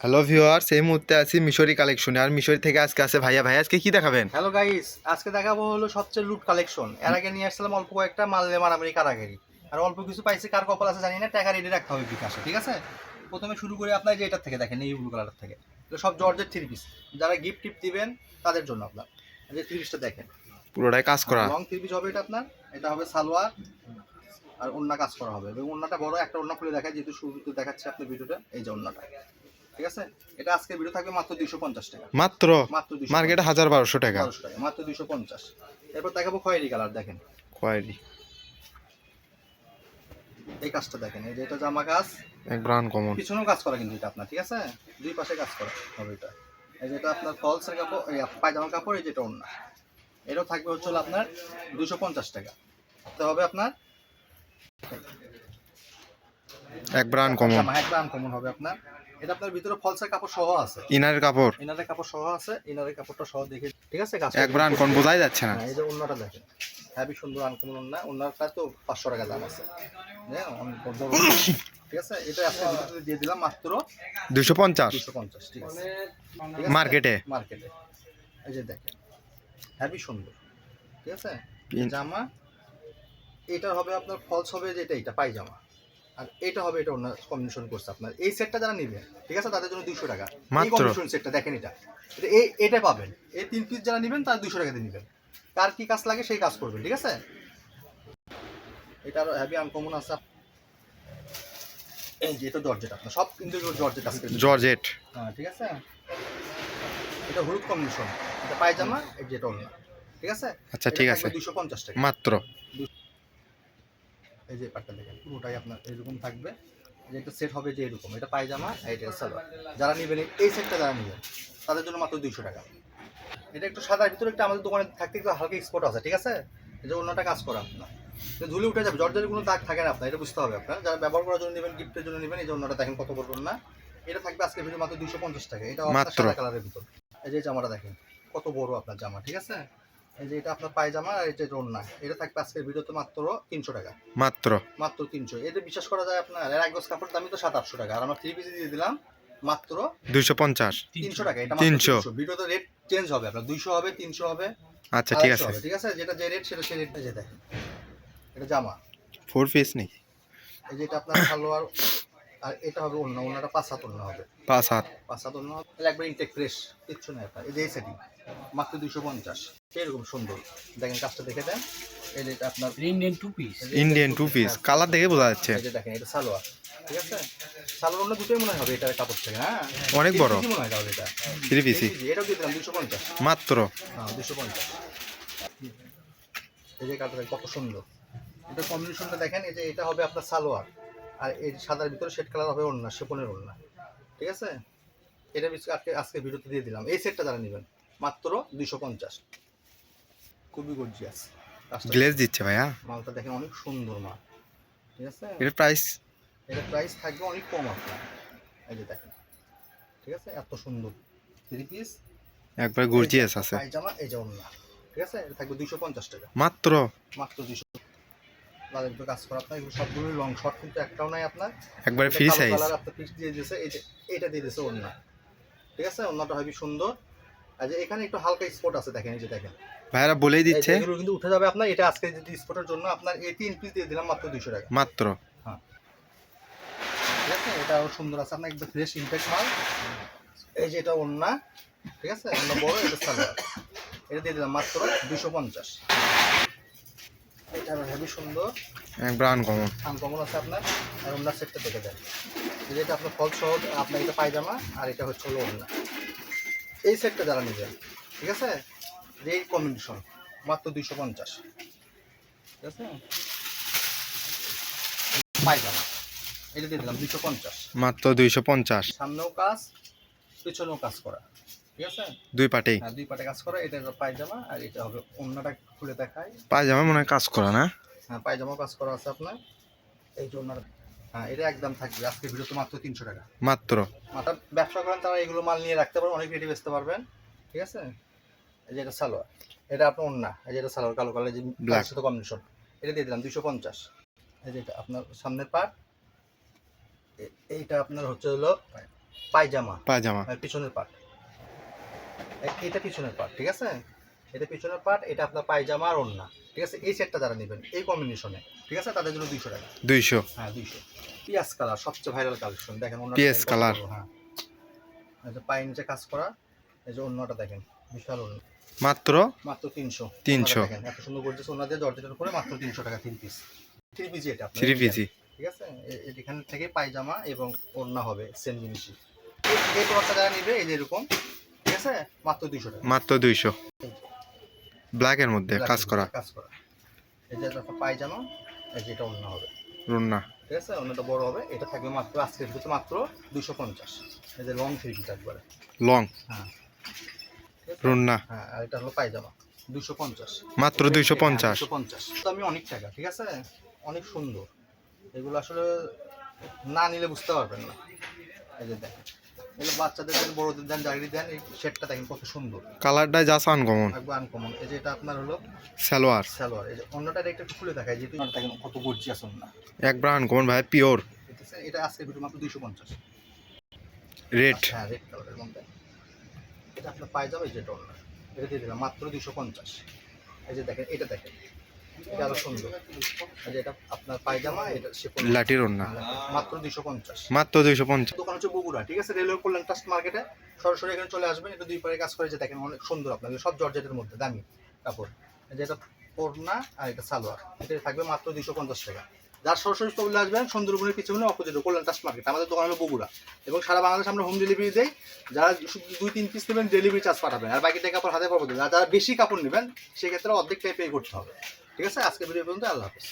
Hello viewers, এই মুহূর্তে আছি মিশরি কালেকশনে। আর মিশরি থেকে আজকে আছে ভাইয়া। ভাই আজকে কি দেখাবেন? হ্যালো গাইস, আজকে দেখাবো হলো সবচেয়ে লুট কালেকশন। এর আগে নিয়ে আসছিলাম অল্প কয়েকটা মাললে মারামারি কারাগারি, আর অল্প কিছু পাইছি। কার কপাল আছে জানি না, টাকা রেডি রাখতে হবে বিকাশে, ঠিক আছে? প্রথমে শুরু করে আপনার যে এটার থেকে দেখেন, এই ব্লু কালার থেকে, এগুলো সব জর্জের থ্রি পিস। যারা গিফট টিপ দিবেন তাদের জন্য আপনার যে থ্রি পিসটা দেখেন, পুরোটাই কাজ করা। লং থ্রি পিস হবে এটা আপনার। এটা হবে সালোয়ার আর ওন্না কাজ করা হবে, এবং ওন্নাটা বড় একটা ওন্না খুলে দেখায়, যেহেতু শুরুতে দেখাচ্ছে আপনার ভিডিওটা। এই যে ওন্নাটা, ঠিক আছে? এটা আজকের ভিডিও থাকবে মাত্র 250 টাকা। মাত্র মাত্র 250 মার্কেটে 1000-1200 টাকা। 1200 টাকা, মাত্র 250। এরপর দেখাবো খয়েরি কালার, দেখেন কোয়ারি এই কাজটা দেখেন। এই যে এটা জামা কাজ, এক ব্রাউন কমন। পিছনেও কাজ করা কিন্তু এটা আপনার, ঠিক আছে? দুই পাশে কাজ করা হবে এটা। এই যে এটা আপনার ফলসের কাপড়, এই পায়জামার কাপড়, এই যেটা ওড়না, এটাও থাকবে হচ্ছে আপনার 250 টাকা। তো হবে আপনার এক ব্রাউন কমন। জামা একটা আনকমন হবে আপনার। এটা আপনার ভিতরে ফলসের কাপড় সহ আছে, ইনারের কাপড় ইনারের কাপড় সহ আছে। ইনারের কাপড়টা সহ দেখে, ঠিক আছে? কাজ এক ব্রাউন কোন বোঝাই যাচ্ছে না। এই যে ওড়নাটা দেখেন, হ্যাভি সুন্দর আনকমন ওড়না। ওড়নাটা তো 500 টাকা দাম আছে, হ্যাঁ অনেক বড় ওড়না, ঠিক আছে? এটা আজকে ভিডিওতে দিয়ে দিলাম মাত্র 250 250, ঠিক আছে? মার্কেটে। মার্কেটে এই যে দেখেন, হ্যাভি সুন্দর, ঠিক আছে? জামা এটা হবে আপনার ফলস হবে, যেটা এটা পায়জামা, আর এটা হবে এটা অন্য কম্বিনেশন করছে আপনার। এই সেটটা যারা নেবে, ঠিক আছে, তাদের জন্য 200 টাকা। এই মাত্র। কম্বিনেশন সেটটা দেখেন, এটা এটা পাবেন। এই 3 পিস যারা নেবেন তারা 200 টাকা দিয়ে নেবেন। কার কি কাজ লাগে সেই কাজ করবেন, ঠিক আছে? এটা আরো হ্যাভি আনকমন আছে। এই যে এটা জর্জেট, আপনার সব কিন্তু জর্জেট আছে, জর্জেট। হ্যাঁ, ঠিক আছে? এটা হলুদ কম্বিনেশন, এটা পায়জামা, এই যেটা অন্য, ঠিক আছে? আচ্ছা, ঠিক আছে। 250 টাকা মাত্র। এই যে পাটটা দেখেন, পুরোটাই আপনার এরকম থাকবে। যে একটা সেট হবে যে এরকম, এটা পায়জামা, এটা সালোয়ার। যারা নেবেন এই সেটটা, যারা নেবেন তাদের জন্য মাত্র 200 টাকা। এটা একটু সাদার ভিতরে, একটা আমাদের দোকানে থাকতে একটু হালকা এক্সপোর্ট আছে, ঠিক আছে? এই যে অন্যটা কাজ করা আপনার, ধুলে উঠে যাবে, জর্জের কোনো দাগ থাকে না আপনার, এটা বুঝতে হবে আপনার। যারা ব্যবহার করার জন্য নেবেন, গিফটের জন্য নেবেন, এই যে অন্যটা দেখেন কত বড় না। এটা থাকবে আজকে ভিডিও মাত্র 250 টাকা। এটা আপনার সাদা কালারের ভিতর। এই যে জামাটা দেখেন কত বড় আপনার জামা, ঠিক আছে? এই যে এটা আপনার পায়জামা, আর এটা ওড়না, এটা থাকবে আজকের ভিডিওতে মাত্র 300 টাকা। মাত্র মাত্র 300। এতে বিশ্বাস করা যায় আপনার, এর এক গজ কাপড়ের দামই তো 700-800 টাকা, আর আমরা 3 পিস দিয়ে দিলাম মাত্র 250 300 টাকা। এটা মাত্র 300। 300। ভিডিওতে রেট চেঞ্জ হবে আপনার, 200 হবে, 300 হবে, আচ্ছা, ঠিক 250 আছে। হবে, ঠিক আছে? যেটা যে রেট সেটা সেই রেট। যে দেখেন এটা জামা, 4 পিস নেই, এই যে এটা আপনার সালোয়ার, আর এটা হবে ওড়না। ওড়নাটা 5 হাত ওড়না হবে, 5 হাত। 5 হাত ওড়না হবে, একবার ইনটেক ফ্রেশ, কিচ্ছু নেই আপনার। এই যে এই সেটিং মাত্র 250। এরকম সুন্দর দেখেন, কাজটা দেখে দেন। এই যে এটা আপনার Indian to piece. Indian 2 piece, colour দেখে বোঝা যাচ্ছে। এই যে দেখেন এটা সালোয়ার, ঠিক আছে? সালোয়ার ওড়না দুটোই মনে হবে এটার কাপড় থেকে, হ্যাঁ অনেক বড়। কি মনে হয় তাহলে এটা 3 পিসই এটাও দিয়ে দিলাম 250। মাত্র। হ্যাঁ 250। এই যে কালারটা কত সুন্দর, এটা কম্বিনেশনটা দেখেন। এই যে এটা হবে আপনার সালোয়ার, আর এই সাদার ভিতরে শেড কালার হবে ওড়না, শিফনের ওড়না, ঠিক আছে? এটা আজকে ভিডিওতে দিয়ে দিলাম। এই সেটটা যারা নেবেন মাত্র 250। খুবই গর্জিয়াস গ্লেজ দিচ্ছে ভাইয়া। মালটা দেখেন, অনেক সুন্দর মাল, ঠিক আছে? এর প্রাইস এটার প্রাইস থাকবে অনেক কম আপনার। এই যে দেখেন, ঠিক আছে? এত সুন্দর 3 পিস, একবার গর্জিয়াস আছে। পায়জামা, এই যে ওড়না, ঠিক আছে? এটা থাকবে 250 টাকা। মাত্র মাত্র 200। লালের ভিতরে কাজ করা আপনার, এগুলো সবগুলোই লং শর্ট, কিন্তু একটাও নাই আপনার। একবারে ফ্রি সাইজ। কালার আপনার পিস দিয়ে দিয়েছে, এই যে এটা দিয়ে দিয়েছে ওড়না, ঠিক আছে? ওড়নাটা হবে সুন্দর। আর যে এখানে একটু হালকা স্পট আছে, দেখেন এই যে দেখেন, ভাইয়ারা বলেই দিচ্ছে। এগুলো কিন্তু উঠে যাবে আপনার। এটা আজকে যদি স্পটের জন্য আপনার এই 3 পিস দিয়ে দিলাম মাত্র 200 টাকা। মাত্র। হ্যাঁ, ঠিক আছে? এটাও সুন্দর আছে আপনার, একদম ফ্রেশ ইনটেক মাল। এই যে এটা ওড়না, ঠিক আছে? ওড়না বড়, এটা সালোয়ার, এটা দিয়ে দিলাম মাত্র 250। এটা হেভি সুন্দর, এক ব্রাউন কমন। আনকমন আছে আপনার। আর ওড়নার সেটটা দেখে দেন, এই যে এটা আপনার ফল সহ, আপনার এটা পায়জামা, আর এটা হচ্ছে হলো ওড়না। এই সেটটা যারা নেবেন, ঠিক আছে, যে এই কম্বিনেশন মাত্র 250, ঠিক আছে? পায়জামা এটা দিয়ে দিলাম 250। মাত্র 250। সামনেও কাজ, পিছনেও কাজ করা, ঠিক আছে? দুই পাটেই। হ্যাঁ, দুই পাটে কাজ করা। এটা হলো পায়জামা, আর এটা হবে ওড়নাটা খুলে দেখায়। পায়জামা মনে হয় কাজ করা না? হ্যাঁ, পায়জামাও কাজ করা আছে আপনার। এই যে ওড়নাটা, হ্যাঁ এটা একদম থাকবে আজকে ভিডিওতে মাত্র 300 টাকা। মাত্র। মাথা ব্যবসা করেন তারা এগুলো মাল নিয়ে রাখতে পারবেন, অনেক রেডি বেচতে পারবেন, ঠিক আছে? এই যে এটা সালোয়ার, এটা আপনার ওড়না, এই যে এটা সালোয়ার কালো কালার, যে ব্ল্যাক সাথে কম্বিনেশন, এটা দিয়ে দিলাম 250। এই যে এটা আপনার সামনের পার্ট, এইটা আপনার হচ্ছে হলো পায়জামা, পায়জামা, পিছনের পার্ট, এটা পিছনের পার্ট, ঠিক আছে, এটা পিছনের পার্ট, এটা আপনার পায়জামা আর ওড়না, ঠিক আছে। এই সেটটা যারা নেবেন এই কম্বিনেশনে, ঠিক আছে, তাদের জন্য 200 টাকা। 200। হ্যাঁ 200। পিয়াজ কালার সবচেয়ে ভাইরাল কালেকশন, দেখেন ওড়নাটা পিয়াজ দেখেন কত কালার। বড়, হ্যাঁ এই যে পায়ের নিচে কাজ করা, এই যে ওড়নাটা দেখেন বিশাল ওড়না, মাত্র মাত্র 300। 300। দেখেন এত সুন্দর গর্জিয়াস ওড়না দিয়ে জর্জেটের উপরে মাত্র 300 টাকা 3 পিস। 3 পিস এটা আপনার 3 পিজি। ঠিক আছে। এখান থেকে পায়জামা এবং ওড়না হবে সেম জিনিসই। এই প্রোডাক্টটা যারা নেবে এই যে এরকম, ঠিক আছে, মাত্র 200 টাকা। মাত্র 200। ব্ল্যাকের মধ্যে কাজ করা। কাজ করা, এই যে একটা পায়জামা, এই যে এটা ওড়না হবে, রুন্না। ঠিক আছে, ওড়নাটা বড় হবে, এটা থাকবে মাত্র আজকের ভিতরে মাত্র 250। এই যে লং থ্রি পিস একবারে, লং হ্যাঁ ঠিক আছে? রুন্না। হ্যাঁ আর এটা হলো পায়জামা 250। মাত্র 250। 250 তো আমি অনেক টাকা, ঠিক আছে, অনেক সুন্দর। এগুলো আসলে না নিলে বুঝতে পারবেন না। এই যে দেখেন, এগুলো বাচ্চাদের দেন, বড়দের দেন, জাগরি দেন, এই শেডটা দেখেন কত সুন্দর, কালারটা জাস্ট আনকমন। একবার আনকমন। এই যে এটা আপনার হলো সালোয়ার। সালোয়ার, এই যে অন্যটা একটু খুলে দেখায়, যেহেতু দেখেন কত গর্জিয়াস ওড়না, একবার আনকমন ভাই, পিওর। ঠিক আছে। এটা আজকে ভিডিও মাত্র 250। রেড। হ্যাঁ রেড কালারের মধ্যে, এটা আপনার পায়জামা, এই যে এটা ওড়না, এটা দিয়ে দিলাম মাত্র 250। এই যে দেখেন, এটা দেখেন, এটা আরো সুন্দর, এই যে এটা আপনার পায়জামা, এটা শিফন, লাঠির ওড়না। মাত্র 250। মাত্র 250। দোকান হচ্ছে বগুড়া, ঠিক আছে, রেলওয়ে কল্যাণ ট্রাস্ট মার্কেটে। সরাসরি এখানে চলে আসবেন, এটা 2 পারে কাজ করে, যে দেখেন অনেক সুন্দর, আপনার সব জর্জেটের মধ্যে দামি কাপড়। এই যে এটা ওড়না আর এটা সালোয়ার, এটা থাকবে মাত্র 250 টাকা। যার সরাসরি চলে আসবেন সুন্দরবনের পিছনে অপোজিটে কল্যাণ ট্রাস্ট মার্কেট, আমাদের দোকান হলো বগুড়া, এবং সারা বাংলাদেশ আমরা হোম ডেলিভারি দেই। যারা 2-3 পিস নেবেন ডেলিভারি চার্জ পাঠাবেন, আর বাকি টাকা কাপড় হাতে পাবো দেবেন। আর যারা বেশি কাপড় নেবেন সেক্ষেত্রে অর্ধেক টাকা পে করতে হবে, ঠিক আছে। আজকে ভিডিও পর্যন্ত, আল্লাহ হাফেজ।